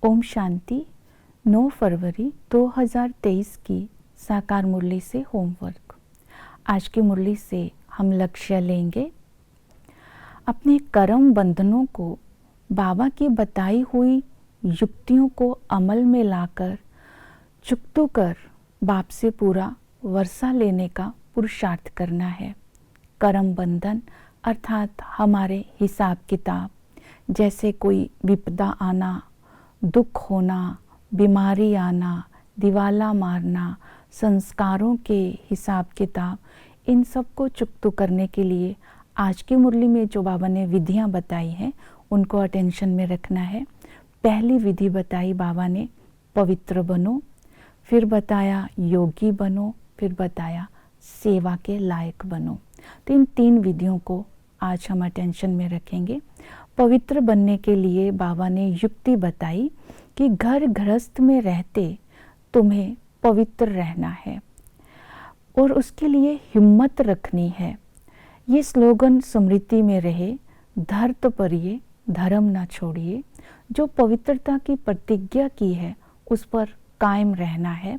ओम शांति। 9 फरवरी 2023 की साकार मुरली से होमवर्क। आज की मुरली से हम लक्ष्य लेंगे अपने कर्म बंधनों को बाबा की बताई हुई युक्तियों को अमल में लाकर चुकतू कर बाप से पूरा वर्षा लेने का पुरुषार्थ करना है। कर्म बंधन अर्थात हमारे हिसाब किताब, जैसे कोई विपदा आना, दुख होना, बीमारी आना, दिवाला मारना, संस्कारों के हिसाब किताब, इन सब को चुकतू करने के लिए आज की मुरली में जो बाबा ने विधियां बताई हैं उनको अटेंशन में रखना है। पहली विधि बताई बाबा ने पवित्र बनो, फिर बताया योगी बनो, फिर बताया सेवा के लायक बनो। तो इन 3 विधियों को आज हम अटेंशन में रखेंगे। पवित्र बनने के लिए बाबा ने युक्ति बताई कि घर गृहस्थ में रहते तुम्हें पवित्र रहना है और उसके लिए हिम्मत रखनी है। ये स्लोगन स्मृति में रहे, धर्त परिये धर्म ना छोड़िए। जो पवित्रता की प्रतिज्ञा की है उस पर कायम रहना है।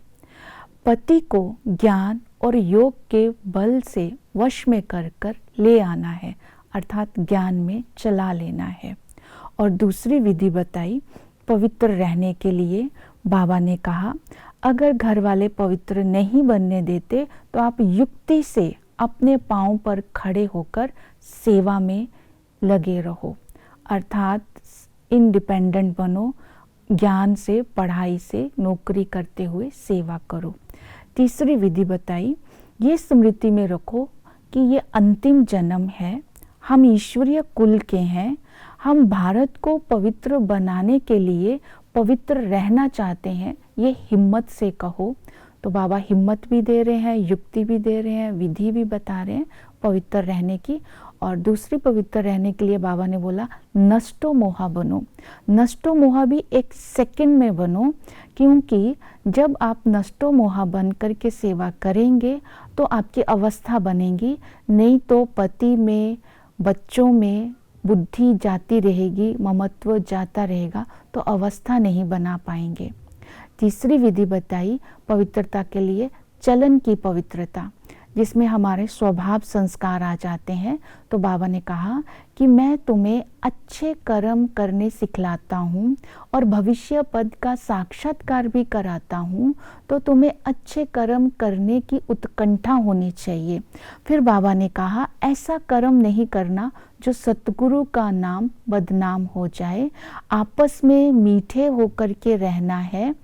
पति को ज्ञान और योग के बल से वश में कर ले आना है, अर्थात ज्ञान में चला लेना है। और दूसरी विधि बताई पवित्र रहने के लिए बाबा ने कहा अगर घर वाले पवित्र नहीं बनने देते तो आप युक्ति से अपने पांव पर खड़े होकर सेवा में लगे रहो, अर्थात इंडिपेंडेंट बनो, ज्ञान से, पढ़ाई से, नौकरी करते हुए सेवा करो। तीसरी विधि बताई ये स्मृति में रखो कि ये अंतिम जन्म है, हम ईश्वरीय कुल के हैं, हम भारत को पवित्र बनाने के लिए पवित्र रहना चाहते हैं, ये हिम्मत से कहो। तो बाबा हिम्मत भी दे रहे हैं, युक्ति भी दे रहे हैं, विधि भी बता रहे हैं पवित्र रहने की। और दूसरी पवित्र रहने के लिए बाबा ने बोला नष्टो मोहा बनो। नष्टो मोहा भी 1 सेकंड में बनो, क्योंकि जब आप नष्टो मोहा बन करके सेवा करेंगे तो आपकी अवस्था बनेगी, नहीं तो पति में, बच्चों में बुद्धि जाती रहेगी, ममत्व जाता रहेगा, तो अवस्था नहीं बना पाएंगे। तीसरी विधि बताई पवित्रता के लिए चलन की पवित्रता, जिसमें हमारे स्वभाव संस्कार आ जाते हैं। तो बाबा ने कहा कि मैं तुम्हें अच्छे कर्म करने सिखलाता हूँ और भविष्य पद का साक्षात्कार भी कराता हूँ, तो तुम्हें अच्छे कर्म करने की उत्कंठा होनी चाहिए। फिर बाबा ने कहा ऐसा कर्म नहीं करना जो सतगुरु का नाम बदनाम हो जाए। आपस में मीठे होकर के रहना है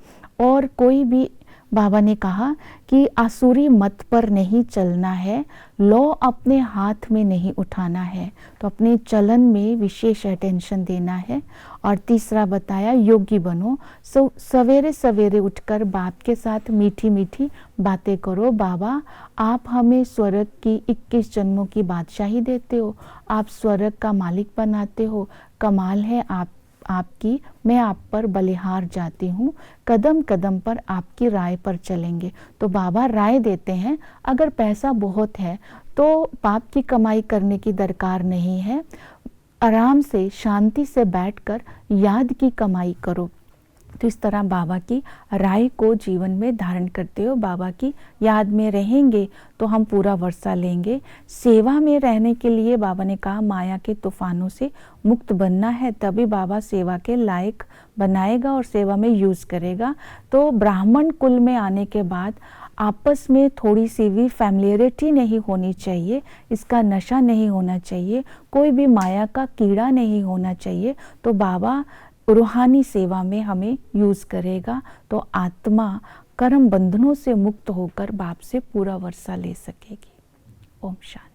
और कोई भी, बाबा ने कहा कि आसुरी मत पर नहीं चलना है, लौ अपने हाथ में नहीं उठाना है, तो अपने चलन में विशेष अटेंशन देना है। और तीसरा बताया योगी बनो, सवेरे सवेरे उठकर बाप के साथ मीठी मीठी बातें करो। बाबा आप हमें स्वर्ग की 21 जन्मों की बादशाही देते हो, आप स्वर्ग का मालिक बनाते हो, कमाल है आपकी, मैं आप पर बलिहार जाती हूँ, कदम कदम पर आपकी राय पर चलेंगे। तो बाबा राय देते हैं अगर पैसा बहुत है तो पाप की कमाई करने की दरकार नहीं है, आराम से शांति से बैठकर याद की कमाई करो। तो इस तरह बाबा की राय को जीवन में धारण करते हो, बाबा की याद में रहेंगे तो हम पूरा वर्षा लेंगे। सेवा में रहने के लिए बाबा ने कहा माया के तूफानों से मुक्त बनना है, तभी बाबा सेवा के लायक बनाएगा और सेवा में यूज़ करेगा। तो ब्राह्मण कुल में आने के बाद आपस में थोड़ी सी भी फैमिलियरिटी नहीं होनी चाहिए, इसका नशा नहीं होना चाहिए, कोई भी माया का कीड़ा नहीं होना चाहिए। तो बाबा रूहानी सेवा में हमें यूज़ करेगा, तो आत्मा कर्म बंधनों से मुक्त होकर बाप से पूरा वर्षा ले सकेगी। ओम शांति।